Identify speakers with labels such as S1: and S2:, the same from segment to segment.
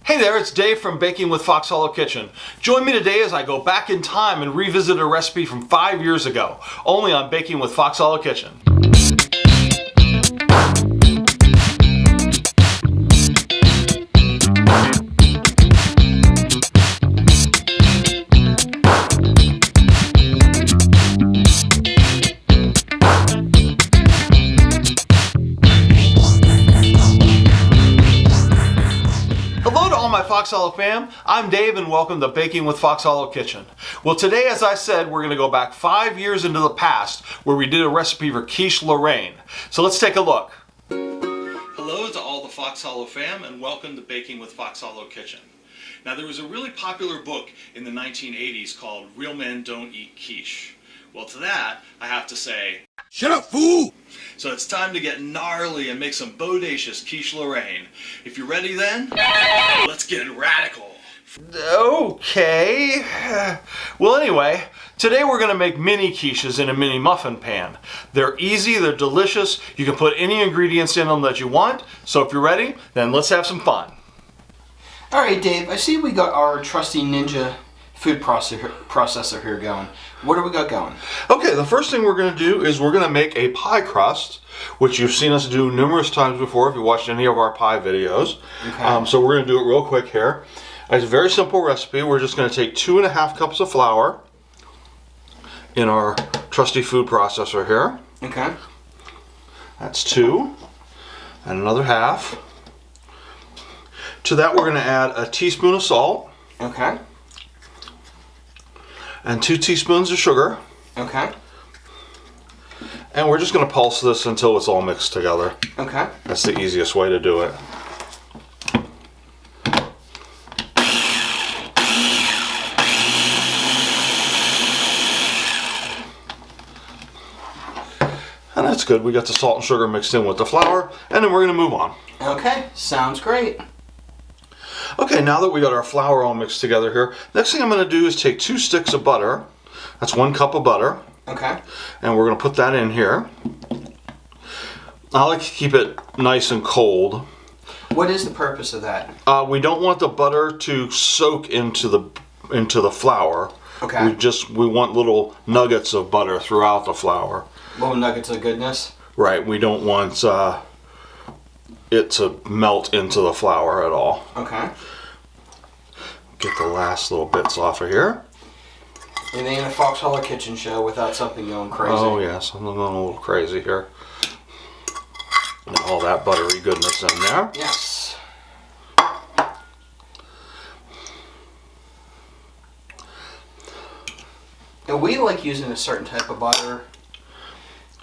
S1: Hey there, it's Dave from Baking with Fox Hollow Kitchen. Join me today as I go back in time and revisit a recipe from 5 years ago, only on Baking with Fox Hollow Kitchen. My Fox Hollow fam, I'm Dave and welcome to Baking with Fox Hollow Kitchen. Well, today, as I said, we're going to go back 5 years into the past where we did a recipe for quiche Lorraine. So let's take a look. Hello to all the Fox Hollow fam and welcome to Baking with Fox Hollow Kitchen. Now, there was a really popular book in the 1980s called Real Men Don't Eat Quiche. Well, to that, I have to say, shut up, fool! So it's time to get gnarly and make some bodacious quiche Lorraine. If you're ready then, let's get radical. Okay. Well, anyway, today we're going to make mini quiches in a mini muffin pan. They're easy, they're delicious. You can put any ingredients in them that you want. So if you're ready, then let's have some fun.
S2: All right, Dave, I see we got our trusty Ninja food processor here going. What do we got going?
S1: Okay, the first thing we're going to do is we're going to make a pie crust, which you've seen us do numerous times before if you watched any of our pie videos. Okay. So we're going to do it real quick here. It's a very simple recipe. We're just going to take 2.5 cups of flour in our trusty food processor here.
S2: Okay.
S1: That's 2 and another half. To that we're going to add a teaspoon of salt.
S2: Okay.
S1: And 2 teaspoons of sugar.
S2: Okay.
S1: And we're just going to pulse this until it's all mixed together.
S2: Okay.
S1: That's the easiest way to do it. And that's good. We got the salt and sugar mixed in with the flour, and then we're going to move on.
S2: Okay, sounds great.
S1: Okay, now that we got our flour all mixed together here, next thing I'm going to do is take 2 sticks of butter. That's 1 cup of butter.
S2: Okay.
S1: And we're going to put that in here. I like to keep it nice and cold.
S2: What is the purpose of that?
S1: We don't want the butter to soak into the flour.
S2: Okay.
S1: We want little nuggets of butter throughout the flour.
S2: Little nuggets of goodness?
S1: Right. We don't want it to melt into the flour at all.
S2: Okay.
S1: Get the last little bits off of here.
S2: It ain't a Fox Hollow Kitchen show without something going crazy.
S1: Oh yes, I'm going a little crazy here. And all that buttery goodness in there.
S2: Yes. And we like using a certain type of butter,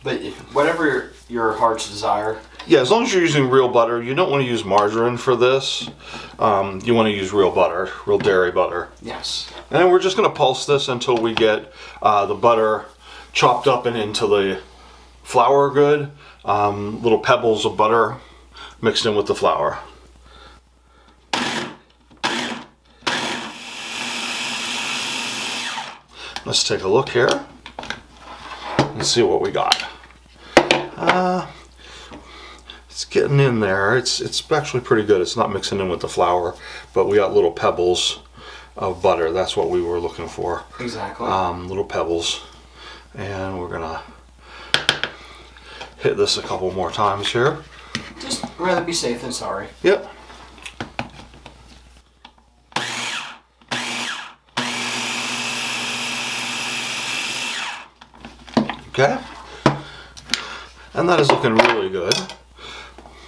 S2: but whatever your heart's desire.
S1: Yeah, as long as you're using real butter, you don't want to use margarine for this. You want to use real butter, real dairy butter.
S2: Yes.
S1: And then we're just going to pulse this until we get the butter chopped up and into the flour good. Little pebbles of butter mixed in with the flour. Let's take a look here and see what we got. It's getting in there. It's actually pretty good. It's not mixing in with the flour, but we got little pebbles of butter. That's what we were looking for.
S2: Exactly.
S1: Little pebbles. And we're gonna hit this a couple more times here.
S2: Just rather be safe than sorry.
S1: Yep. Okay. And that is looking really good.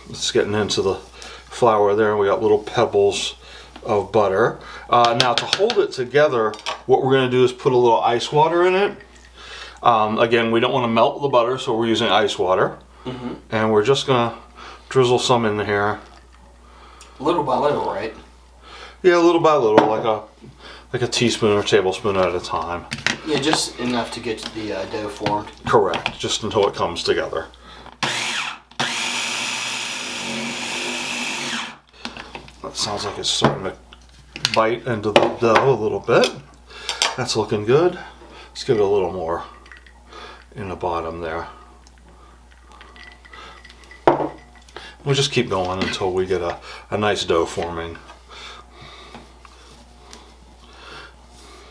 S1: It's getting into the flour there. We got little pebbles of butter. Now to hold it together, what we're going to do is put a little ice water in it. Again, we don't want to melt the butter, so we're using ice water. Mm-hmm. And we're just going to drizzle some in here.
S2: Little by little, right?
S1: Yeah, little by little, like a teaspoon or tablespoon at a time.
S2: Yeah, just enough to get the dough formed.
S1: Correct, just until it comes together. That sounds like it's starting to bite into the dough a little bit. That's looking good. Let's give it a little more in the bottom there. We'll just keep going until we get a nice dough forming.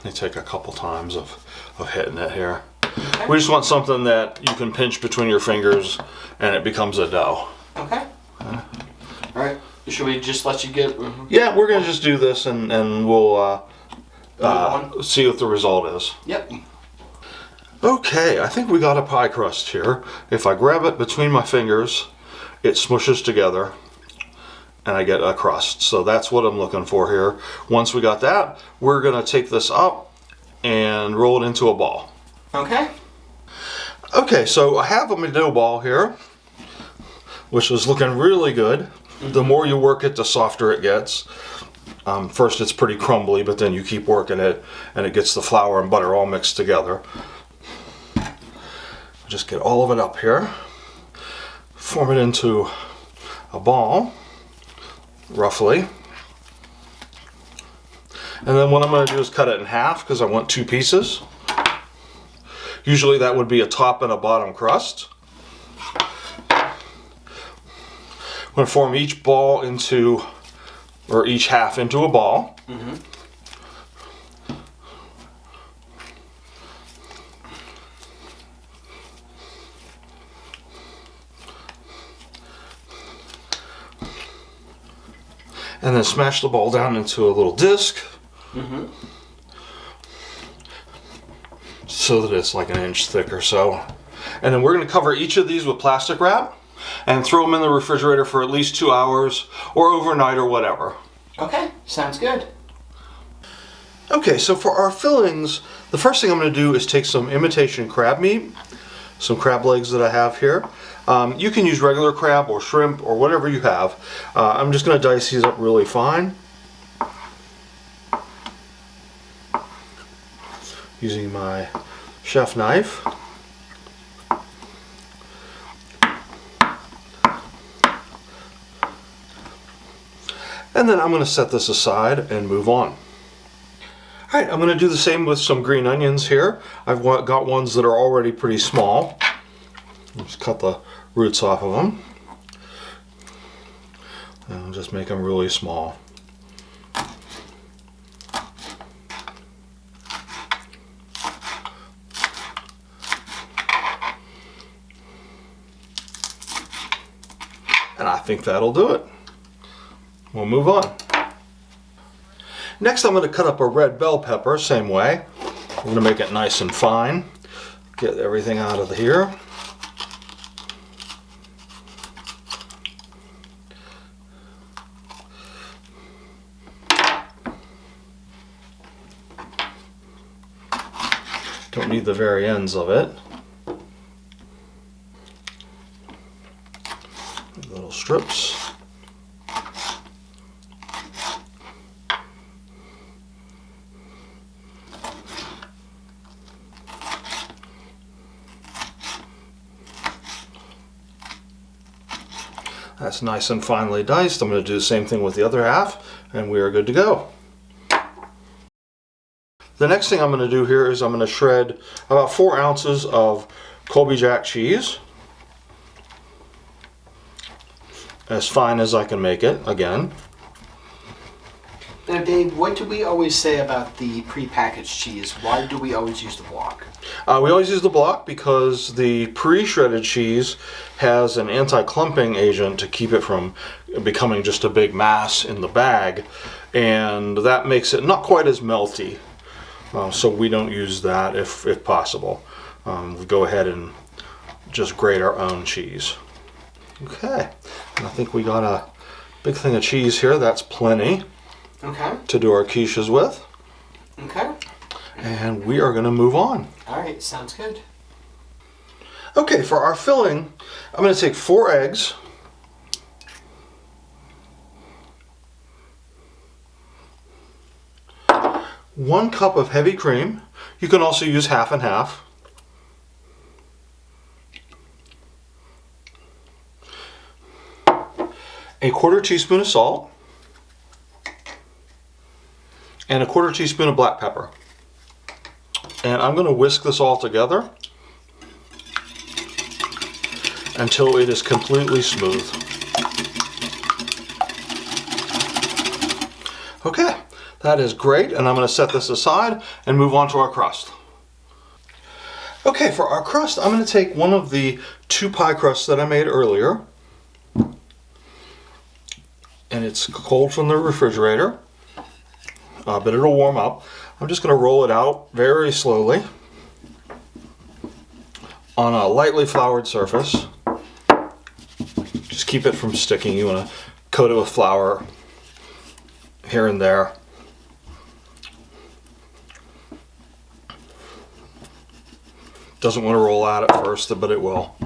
S1: me take a couple times of hitting it here.
S2: Okay.
S1: We just want something that you can pinch between your fingers and it becomes a dough.
S2: Okay. All right. Should we just let you get...
S1: Yeah, we're going to just do this and we'll see what the result is.
S2: Yep.
S1: Okay, I think we got a pie crust here. If I grab it between my fingers, it smushes together and I get a crust. So that's what I'm looking for here. Once we got that, we're going to take this up and roll it into a ball.
S2: Okay.
S1: Okay, so I have a dough ball here, which is looking really good. The more you work it, the softer it gets. First it's pretty crumbly, but then you keep working it and it gets the flour and butter all mixed together. Just get all of it up here, form it into a ball, roughly. And then what I'm going to do is cut it in half because I want 2 pieces. Usually that would be a top and a bottom crust. I'm going to form each ball into, or each half into a ball.
S2: Mm-hmm.
S1: And then smash the ball down into a little disc.
S2: Mm-hmm.
S1: So that it's like an inch thick or so. And then we're going to cover each of these with plastic wrap and throw them in the refrigerator for at least 2 hours or overnight or whatever.
S2: Okay, sounds good.
S1: Okay, so for our fillings, the first thing I'm going to do is take some imitation crab meat, some crab legs that I have here. You can use regular crab or shrimp or whatever you have. I'm just going to dice these up really fine. Using my chef knife. And then I'm going to set this aside and move on. Alright, I'm going to do the same with some green onions here. I've got ones that are already pretty small. Just cut the roots off of them. And I'll just make them really small. And I think that'll do it. We'll move on. Next I'm going to cut up a red bell pepper, same way. I'm going to make it nice and fine. Get everything out of here. Don't need the very ends of it. Little strips. That's nice and finely diced. I'm going to do the same thing with the other half, and we are good to go. The next thing I'm going to do here is I'm going to shred about 4 ounces of Colby Jack cheese. As fine as I can make it, again.
S2: Now, Dave, what do we always say about the pre-packaged cheese? Why do we always use the block?
S1: We always use the block because the pre-shredded cheese has an anti-clumping agent to keep it from becoming just a big mass in the bag, and that makes it not quite as melty. So we don't use that if possible. We go ahead and just grate our own cheese. Okay, and I think we got a big thing of cheese here. That's plenty.
S2: Okay.
S1: To do our quiches with.
S2: Okay.
S1: And we are going to move on.
S2: All right, sounds good.
S1: Okay, for our filling, I'm going to take 4 eggs. One cup of heavy cream. You can also use half and half. A 1/4 teaspoon of salt. And a 1/4 teaspoon of black pepper. And I'm going to whisk this all together until it is completely smooth. Okay, That is great, and I'm going to set this aside and move on to our crust. Okay, for our crust, I'm going to take one of the 2 pie crusts that I made earlier, and it's cold from the refrigerator, but it'll warm up. I'm just going to roll it out very slowly on a lightly floured surface. Just keep it from sticking. You want to coat it with flour here and there. Doesn't want to roll out at first, but it will.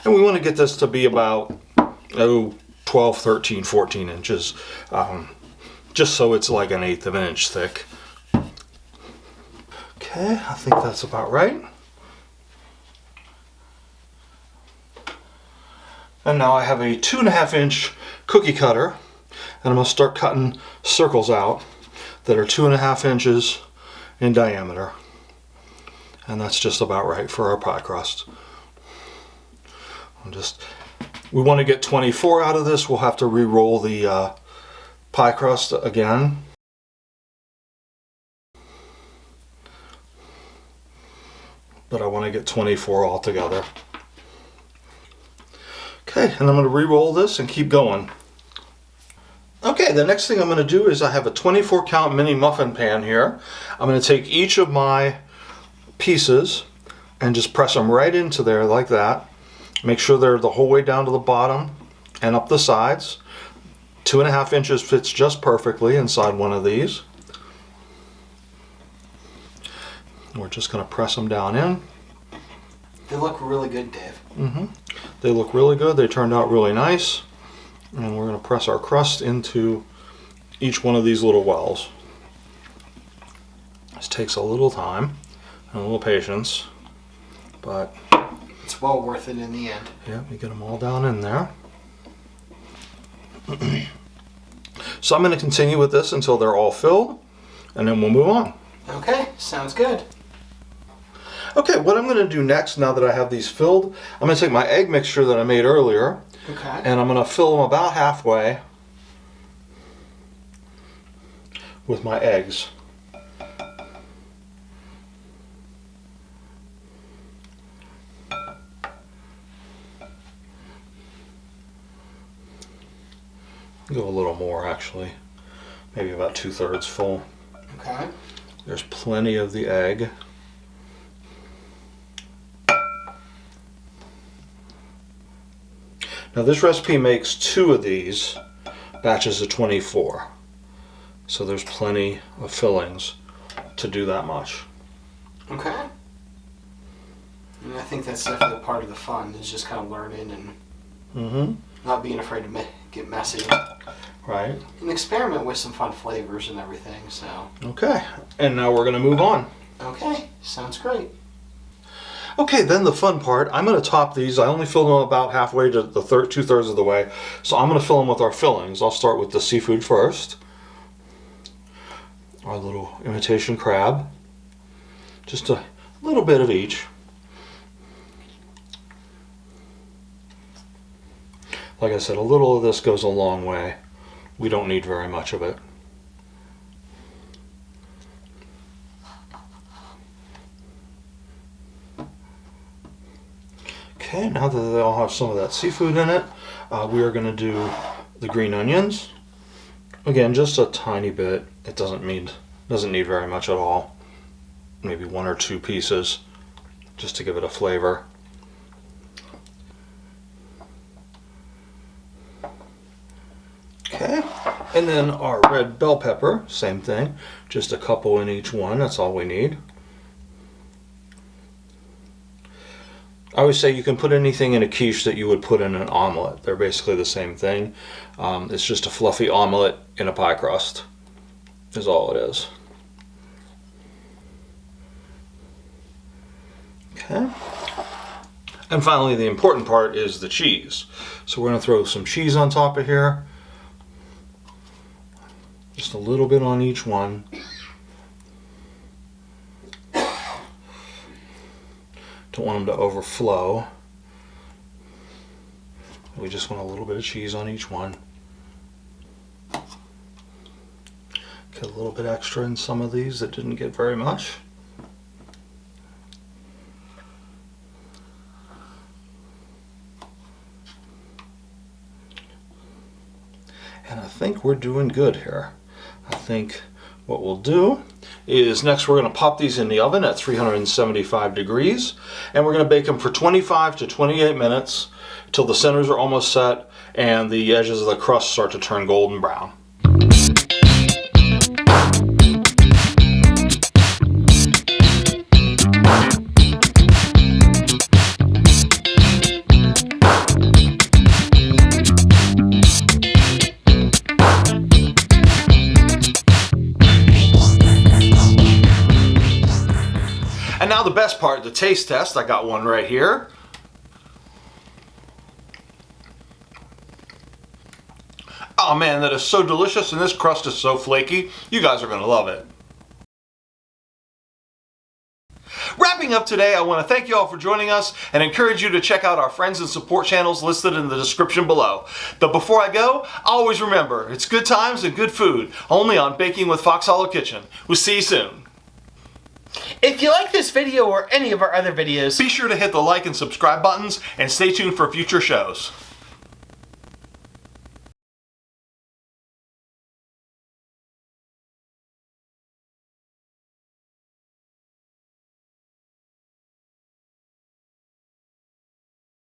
S1: And we want to get this to be about 12, 13, 14 inches, just so it's like 1/8 of an inch thick. Okay, I think that's about right. And now I have a 2.5 inch cookie cutter, and I'm going to start cutting circles out that are 2.5 inches in diameter. And that's just about right for our pie crust. We want to get 24 out of this. We'll have to re-roll the pie crust again. But I want to get 24 altogether. Okay, and I'm going to re-roll this and keep going. Okay, the next thing I'm going to do is I have a 24 count mini muffin pan here. I'm going to take each of my pieces and just press them right into there like that. Make sure they're the whole way down to the bottom and up the sides. 2.5 inches fits just perfectly inside one of these. We're just going to press them down in.
S2: They look really good, Dave.
S1: Mm-hmm. They look really good. They turned out really nice. And we're going to press our crust into each one of these little wells. This takes a little time and a little patience, but
S2: it's well worth it in the end.
S1: Yeah, we get them all down in there. So I'm going to continue with this until they're all filled, and then we'll move on.
S2: Okay, sounds good.
S1: Okay, what I'm going to do next, now that I have these filled, I'm going to take my egg mixture that I made earlier,
S2: okay,
S1: and I'm going to fill them about halfway with my eggs. Go a little more, actually. Maybe about 2/3 full.
S2: Okay.
S1: There's plenty of the egg. Now this recipe makes 2 of these batches of 24. So there's plenty of fillings to do that much.
S2: Okay. And I think that's definitely part of the fun, is just kind of learning and not being afraid to get messy.
S1: Right.
S2: And experiment with some fun flavors and everything, so.
S1: Okay, and now we're going to move on.
S2: Okay, sounds great.
S1: Okay, then the fun part, I'm going to top these. I only filled them about halfway to the 2/3 of the way. So I'm going to fill them with our fillings. I'll start with the seafood first. Our little imitation crab. Just a little bit of each. Like I said, a little of this goes a long way. We don't need very much of it. Okay, now that they all have some of that seafood in it, we are going to do the green onions. Again, just a tiny bit. It doesn't need very much at all. Maybe 1 or 2 pieces, just to give it a flavor. Okay, and then our red bell pepper, same thing, just a couple in each one, that's all we need. I always say you can put anything in a quiche that you would put in an omelet. They're basically the same thing. It's just a fluffy omelet in a pie crust, is all it is. Okay. And finally, the important part is the cheese. So we're going to throw some cheese on top of here. Just a little bit on each one. Don't want them to overflow. We just want a little bit of cheese on each one. Get a little bit extra in some of these that didn't get very much. And I think we're doing good here. I think what we'll do is next we're going to pop these in the oven at 375 degrees, and we're going to bake them for 25 to 28 minutes till the centers are almost set and the edges of the crust start to turn golden brown. And now the best part, the taste test. I got one right here. Oh man, that is so delicious, and this crust is so flaky. You guys are going to love it. Wrapping up today, I want to thank you all for joining us and encourage you to check out our friends and support channels listed in the description below. But before I go, always remember, it's good times and good food, only on Baking with Fox Hollow Kitchen. We'll see you soon.
S3: If you like this video or any of our other videos,
S1: Be sure to hit the like and subscribe buttons and stay tuned for future shows.